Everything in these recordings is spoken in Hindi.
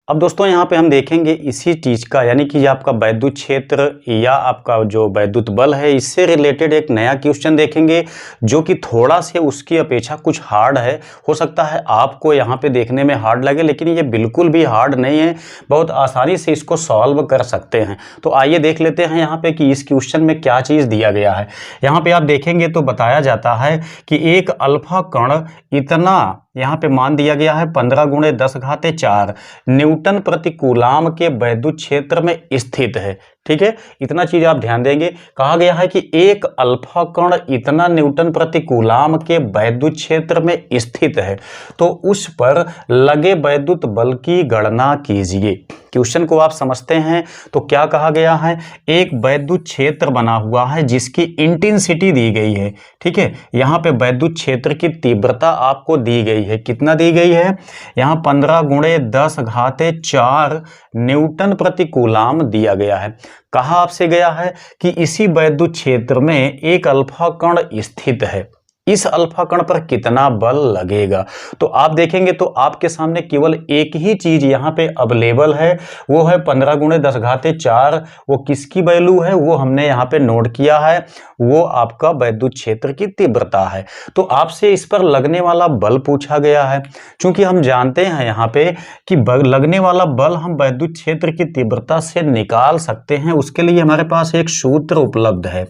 अब दोस्तों यहाँ पे हम देखेंगे इसी चीज़ का, यानी कि आपका वैद्युत क्षेत्र या आपका जो वैद्युत बल है, इससे रिलेटेड एक नया क्वेश्चन देखेंगे जो कि थोड़ा से उसकी अपेक्षा कुछ हार्ड है। हो सकता है आपको यहाँ पे देखने में हार्ड लगे, लेकिन ये बिल्कुल भी हार्ड नहीं है, बहुत आसानी से इसको सॉल्व कर सकते हैं। तो आइए देख लेते हैं यहाँ पे कि इस क्वेश्चन में क्या चीज़ दिया गया है। यहाँ पे आप देखेंगे तो बताया जाता है कि एक अल्फा कण इतना, यहाँ पे मान दिया गया है 15 × 10⁴ न्यूटन प्रति कूलाम के वैद्युत क्षेत्र में स्थित है। ठीक है, इतना चीज आप ध्यान देंगे। कहा गया है कि एक अल्फा कण इतना न्यूटन प्रति कूलाम के वैद्युत क्षेत्र में स्थित है, तो उस पर लगे वैद्युत बल की गणना कीजिए। क्वेश्चन को आप समझते हैं तो क्या कहा गया है, एक वैद्युत क्षेत्र बना हुआ है जिसकी इंटेंसिटी दी गई है। ठीक है, यहाँ पे वैद्युत क्षेत्र की तीव्रता आपको दी गई है। कितना दी गई है, यहाँ 15 × 10⁴ न्यूटन प्रति कूलाम दिया गया है। कहा आपसे गया है कि इसी वैद्युत क्षेत्र में एक अल्फा कण स्थित है, इस अल्फा कण पर कितना बल लगेगा। तो आप देखेंगे तो आपके सामने केवल एक ही चीज यहाँ पे अवेलेबल है, वो है 15 × 10⁴। वो किसकी वैल्यू है वो हमने यहाँ पे नोट किया है, वो आपका वैद्युत क्षेत्र की तीव्रता है। तो आपसे इस पर लगने वाला बल पूछा गया है। चूंकि हम जानते हैं यहाँ पे कि लगने वाला बल हम वैद्युत क्षेत्र की तीव्रता से निकाल सकते हैं, उसके लिए हमारे पास एक सूत्र उपलब्ध है,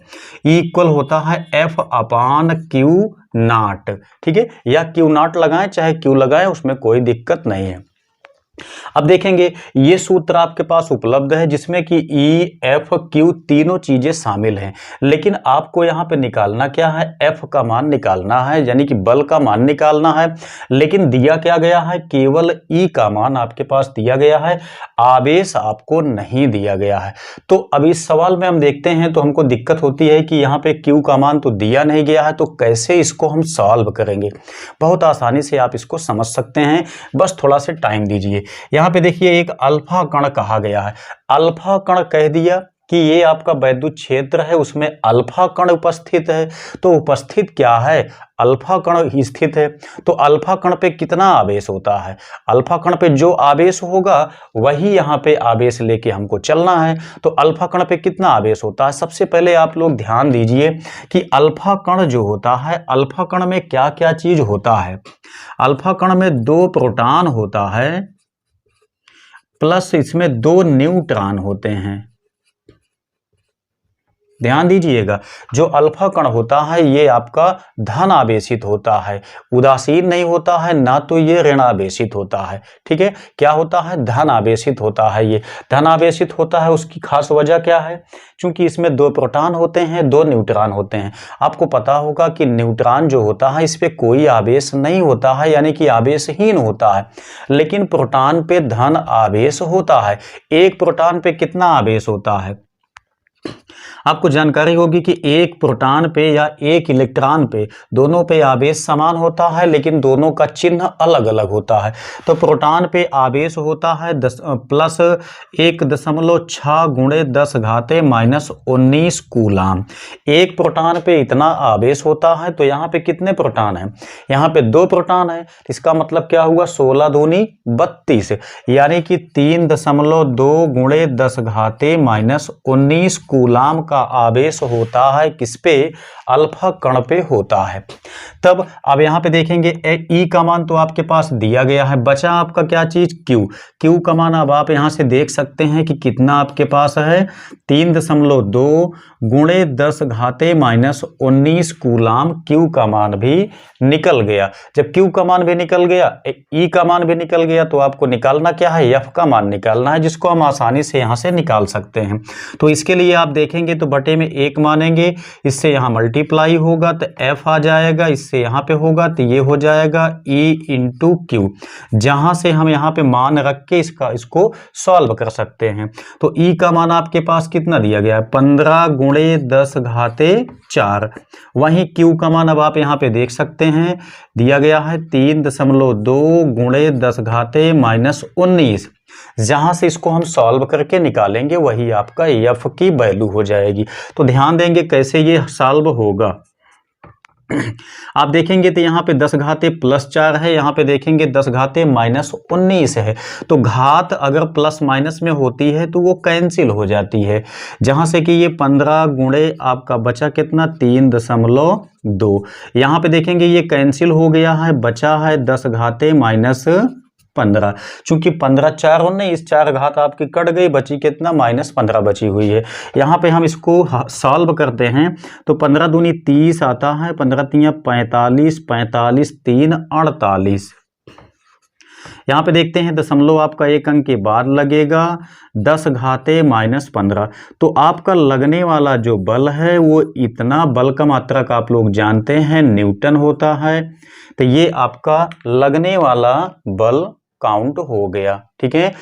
E इक्वल होता है F/Q नॉट। ठीक है, या Q नॉट लगाएं चाहे Q लगाएं, उसमें कोई दिक्कत नहीं है। अब देखेंगे ये सूत्र आपके पास उपलब्ध है जिसमें कि E, F, Q तीनों चीजें शामिल हैं, लेकिन आपको यहाँ पे निकालना क्या है, F का मान निकालना है, यानी कि बल का मान निकालना है। लेकिन दिया क्या गया है, केवल E का मान आपके पास दिया गया है, आवेश आपको नहीं दिया गया है। तो अब इस सवाल में हम देखते हैं तो हमको दिक्कत होती है कि यहाँ पे Q का मान तो दिया नहीं गया है, तो कैसे इसको हम सॉल्व करेंगे। बहुत आसानी से आप इसको समझ सकते हैं, बस थोड़ा सा टाइम दीजिए। यहाँ पे देखिए एक अल्फा कण कहा गया है, अल्फा कण कह दिया कि ये आपका वैद्युत क्षेत्र है, उसमें अल्फा कण उपस्थित है। तो उपस्थित क्या है, अल्फा कण स्थित है। तो अल्फा कण पे कितना आवेश होता है, अल्फा कण पे जो आवेश होगा वही यहाँ पे आवेश लेके हमको चलना है। तो अल्फा कण पे कितना आवेश होता है, सबसे पहले आप लोग ध्यान दीजिए कि अल्फा कण जो होता है, अल्फा कण में क्या क्या चीज होता है। अल्फा कण में 2 प्रोटॉन होता है प्लस इसमें 2 न्यूट्रॉन होते हैं। ध्यान दीजिएगा, जो अल्फा कण होता है ये आपका धन आवेशित होता है, उदासीन नहीं होता है, ना तो ये ऋण आवेशित होता है। ठीक है, क्या होता है, धन आवेशित होता है। ये धन आवेशित होता है, उसकी खास वजह क्या है, क्योंकि इसमें 2 प्रोटॉन होते हैं, 2 न्यूट्रॉन होते हैं। आपको पता होगा कि न्यूट्रॉन जो होता है इस पे कोई आवेश नहीं होता है, यानी कि आवेशहीन होता है, लेकिन प्रोटॉन पे धन आवेश होता है। एक प्रोटॉन पे कितना आवेश होता है, आपको जानकारी होगी कि एक प्रोटॉन पे या एक इलेक्ट्रॉन पे, दोनों पे आवेश समान होता है, लेकिन दोनों का चिन्ह अलग अलग होता है। तो प्रोटॉन पे आवेश होता है प्लस 1.6 × 10⁻⁻19 कूलाम। एक प्रोटॉन पे इतना आवेश होता है, तो यहाँ पे कितने प्रोटॉन हैं, यहाँ पे 2 प्रोटॉन है। इसका मतलब क्या हुआ, 16 दूनी 32, यानी कि 3.2 × 10⁻⁻19 कूलाम का आवेश होता है किस पे, अल्फा कण पे होता है। तब अब यहाँ पे देखेंगे E का मान तो आपके पास दिया गया है, बचा आपका क्या चीज, Q का मान अब आप यहाँ से देख सकते हैं कि कितना आपके पास है, 3.2 × 10⁻⁻19 कूलाम। Q का मान भी निकल गया। जब Q का मान भी निकल गया, E का मान भी निकल गया, तो आपको निकालना क्या है, F का मान निकालना है, जिसको हम आसानी से यहाँ से निकाल सकते हैं। तो इसके लिए आप देखेंगे तो बटे में 1 मानेंगे, इससे यहाँ मल्टीप्लाई होगा तो F आ जाएगा, इससे यहाँ पे होगा तो ये हो जाएगा E × Q, जहां से हम यहाँ पे मान रख के इसको सॉल्व कर सकते हैं। तो E का मान आपके पास कितना दिया गया है, 15 × 10⁴। वहीं Q का मान अब आप यहाँ पे देख सकते हैं, दिया गया है 3.2 × 10⁻⁻19। जहां से इसको हम सॉल्व करके निकालेंगे वही आपका F की वैल्यू हो जाएगी। तो ध्यान देंगे कैसे ये सॉल्व होगा। आप देखेंगे तो यहाँ पे 10 घाते +4 है, यहाँ पे देखेंगे 10 घाते -19 है। तो घात अगर प्लस माइनस में होती है तो वो कैंसिल हो जाती है, जहाँ से कि ये 15 गुणे आपका बचा कितना 3.2। यहाँ पे देखेंगे ये कैंसिल हो गया है, बचा है 10 घाते -15। चूंकि 15 4 और नहीं, इस 4 घात आपकी कट गई, बची कितना -15 बची हुई है। यहाँ पे हम इसको सॉल्व करते हैं तो 15 दूनी 30 आता है, 15 तियां 45, 45 3 48। यहाँ पे देखते हैं दशमलव आपका एक अंक के बाद लगेगा, 10 घाते -15। तो आपका लगने वाला जो बल है वो इतना, बल का मात्रक आप लोग जानते हैं न्यूटन होता है। तो ये आपका लगने वाला बल काउंट हो गया, ठीक है।